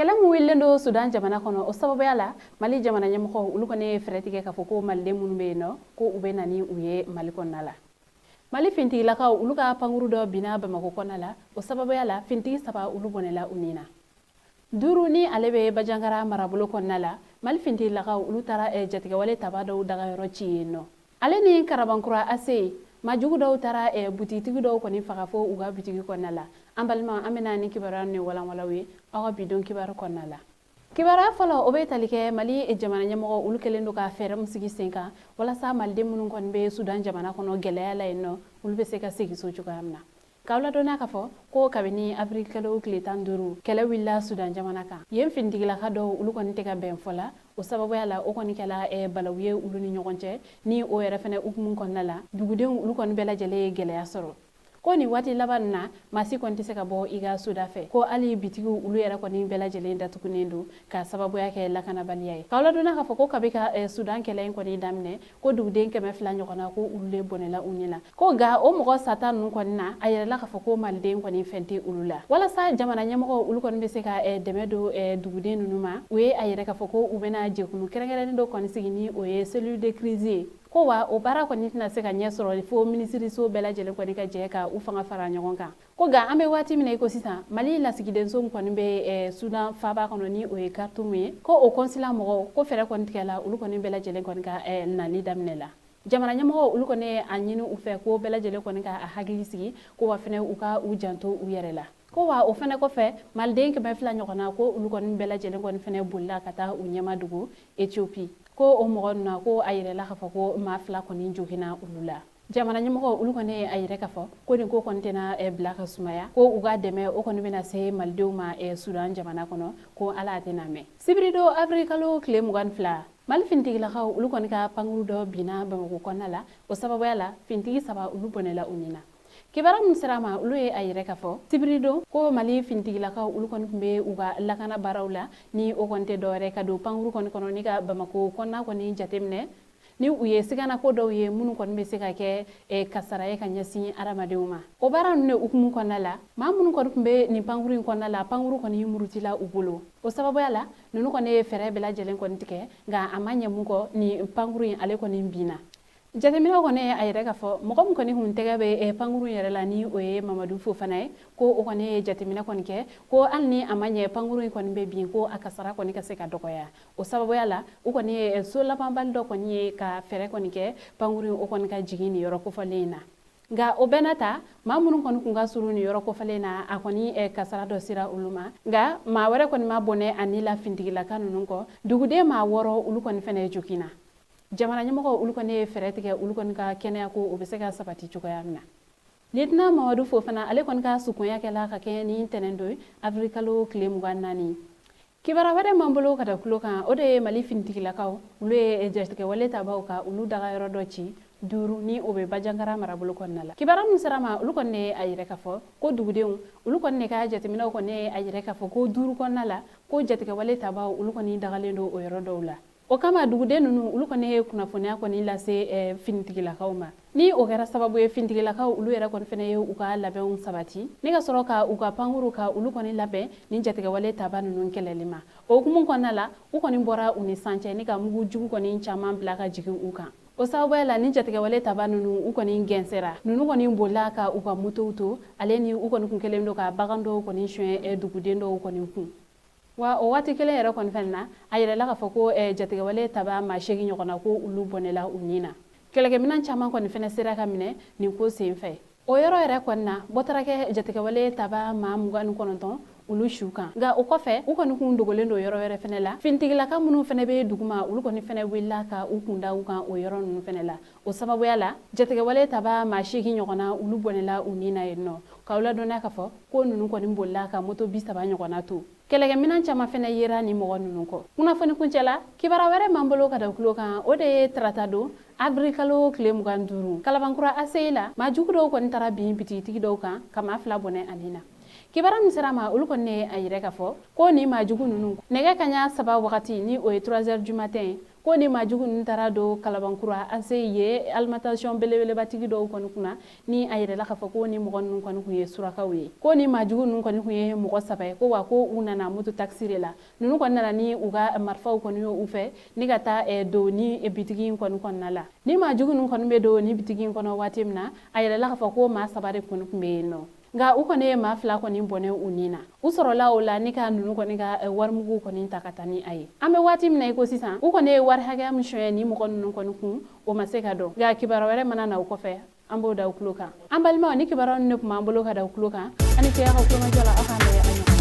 kala mu willendo Sudan jamana kono o sababu yala Mali jamana nyamko ulu kone fretige ka foko malde mun be no ko ube nani uye Mali konnala Mali finti la ka ulu ka panguru do bina ba mako konnala o sababu yala finti saba ulu bonela unina duru ni alebe bajangara marabulo konnala Mali finti la ka ulu tara jatige wale tabado daga yoro chiyeno ale ni karabankura ase majugu daw tara butitigi daw koni faga fo uga butigi konnala ambalma amena ni kibara ni wala walawi awa bidon kibara konnala kibara falo obe talike Mali jamana nyamo ulu kelendo ka fere musigi senka wala sa malde munun kon be Sudan jamana kono geleya la eno ulu be seka sigi so chukamna kawla dona ka fo ko kabini Afrika lo kletan duru kele willa Sudan jamana ka yem findigila ka do ulu kon tega ben fola o sababu yala o koni kala balawiye ulu ni nyogonche ni o yere fene ukmun konnala duguden ulu kon bela jele geleya soro ko ni wati laban na masi konti se ka bo iga sudafe ko ali bitigu ulu yara ko ni bela jele ndatukunendu ka sababu yake lakana baliyai kawla dona ka foko kabika Sudan kele ko ni damne ko dugden ke me fla nyokona ko ulu bonela unyila ko ga o mo satan nun ko na ayela la ka foko malde ko ni fenti ulula wala sa jamana nyamo ulu ko be se ka demedo dugden nunuma we ayere ka foko ubena jekunu kerengere ndo ko ni sigini o ye cellule de crise ko wa o bara ko nitina se ka nyesoro fo ministry so bela jele ko ni ka je ka u fanga fara nyogon kan ko ga ambe wati mine ko sisa Mali la sigiden so ko ni be Sudan fa ba kono ni o e kartume ko o konsila mo ko fere ko ntikela ulu ko ni bela jele ko ni ka na li damnela jamana nyamo ulu ko ne anyinu u fe ko bela jele ko ni ka hagli sigi ko wa fene u ka u janto u yerela ko wa o fene ko fe malden ke be fla nyogona ko ulu ko ni bela jele ko ni fene bulla kata u nyama dugu Ethiopie ko o mogonna ko ayire la khafa ko ma fla ko ni jogina ulula jamana nyamo ko ulu ko ne ayire kafa ko ni ko kontena blaka sumaya ko uga deme o ko ni bena se maldewma Sudan jamana kono ko ala tename sibrido Afrika lo klem gan fla mal fintigi la khaw ulu ko ni ka panguru do bina ba ko konala o sababu yala fintigi saba ulu bonela unina kibara musirama ulu e ayire kafo sibrido ko Mali fintigi la ka ulu kon be uga lakana barawla ni o konte dore ka do panguru kon kono ni ka bamako konna ko ni jatemne ni uye sigana ko do ye munu kon be sika ke kasara e kan yasi aramadewma o baran ne ukumu konnala ma munu kon be ni panguru konnala panguru kon yumurutila ubulo o sababu yala nunu kon e fere bela jelen kon tike ga amanya muko ni panguru ale kon bina jatemina ko ne ayere ka fo mo ko ni hun tega be panguru yere la ni o e Mamadou Fofana ko o ko ne jatemina ko ke ko alni amanye panguru ko be bin ko akasara ko ni ka se ka dokoya o sababu yala o ko ne so la pambal do ko ni ka fere ko ni ke panguru o ko ni ka jigini yoro ko falena nga o benata mamunun kon kunga suruni yoro ko falena akoni kasara do sira uluma nga ma wara ko ni ma bone anila findigila kanunun ko dugude ma woro ulu ko ni fene jukina jamana nyamako ulu ko ne feretike ulu ko ka kenya ko obeseka sabati chukayamna litna Mamadou Fofana ale kon ka sukunya kala ka keni tenendo Afrika lo claim ganani kibara wade mambolo kada kuloka ode Mali fintiki la kaw ulu e jetike wale tabaw ka ulu daga yoro doci duru ni obe bajangara marabulo konnala kibara musarama ulu ko ne ayire ka fo ko dugudeun ulu ko ne ka jetimina ko ne ayire ka fo ko duru konnala ko jetike wale tabaw ulu ko ni daga lendo o yoro dowla o kama dugude nunu ulu ko ne kunafoni ko ni lase fintigi la kawma ni o kera sababu e fintigi la kaw ulu era kon fene u ka labe un sabati ni ga soro ka u ka panguru ka ulu ko ni labe ni jatiga wale tabanu nun kelelima o kumun ko nala u ko ni bora uni sanche ni ka mugu jugu ko ni chama blaka jigi u kan o sababu la ni jatiga wale tabanu nun u ko ni gensera nunu ko ni bola ka u ka mututo ale ni u ko ni kun kelemdo ka bagando ko ni chuen dugude ndo ko ni kun wa o wati kele yere kon fenna ayere la ka foko jatiga wale taba ma shegi nyokona ko ulu bonela unina kelege minan chama kon fene sira ka mine ni ko senfe o yoro yere kon na botarake jatiga wale taba ma mugan kononton ulu shuka ga o kofe u kon kun dogolendo yoro yere fene la fintigila ka munu fene be duguma ulu kon fene willa ka u kunda u kan o yoro nun fene la o sababu yala jatiga wale taba ma shegi nyokona ulu bonela unina yenno kawla dona ka fo ko nunu kon bolla ka moto bisaba nyokona to kelege minan chama fene yera ni mo nunu ko kuna foni kuncela kibara were mambolo kada kuloka o de tratado Afrika lo klem ganduru kalabankura asela ma jukudo ko ntara bi pititi do kan kama fla bone anina kibara misirama ulu ko ne ayire ka fo ko ni ma jugu nunu nege kanya saba wakati ni o 3h du matin ko ni majugu nun tara do kalabankura ase ye alimentation belebele batigi do koni kuna ni ayire la kafa ko ni mogon nun koni kuye surakaw ye ko ni majugu nun koni kuye mogo saba ko wa ko unana mutu taxire la nunu koni nana ni uga marfaw koni yo ufe ni gata do ni bitigi koni konnala ni majugu nun koni be do ni bitigi kono watimna ayire la kafa ko ma sabare koni kumbe no nga u kone ma fla koni bone unina u sorola o la ni ka nunu koni ga warmugu koni takatani ayi ame wati mina iko sisan u kone war haga mshoye ni mo koni koni kun o maseka do ga kibara were mana na u kofe ambo da ukluka ambalma ni kibara ne kuma ambolo ka da ukluka ani ke ya ka ukluka jala akande ya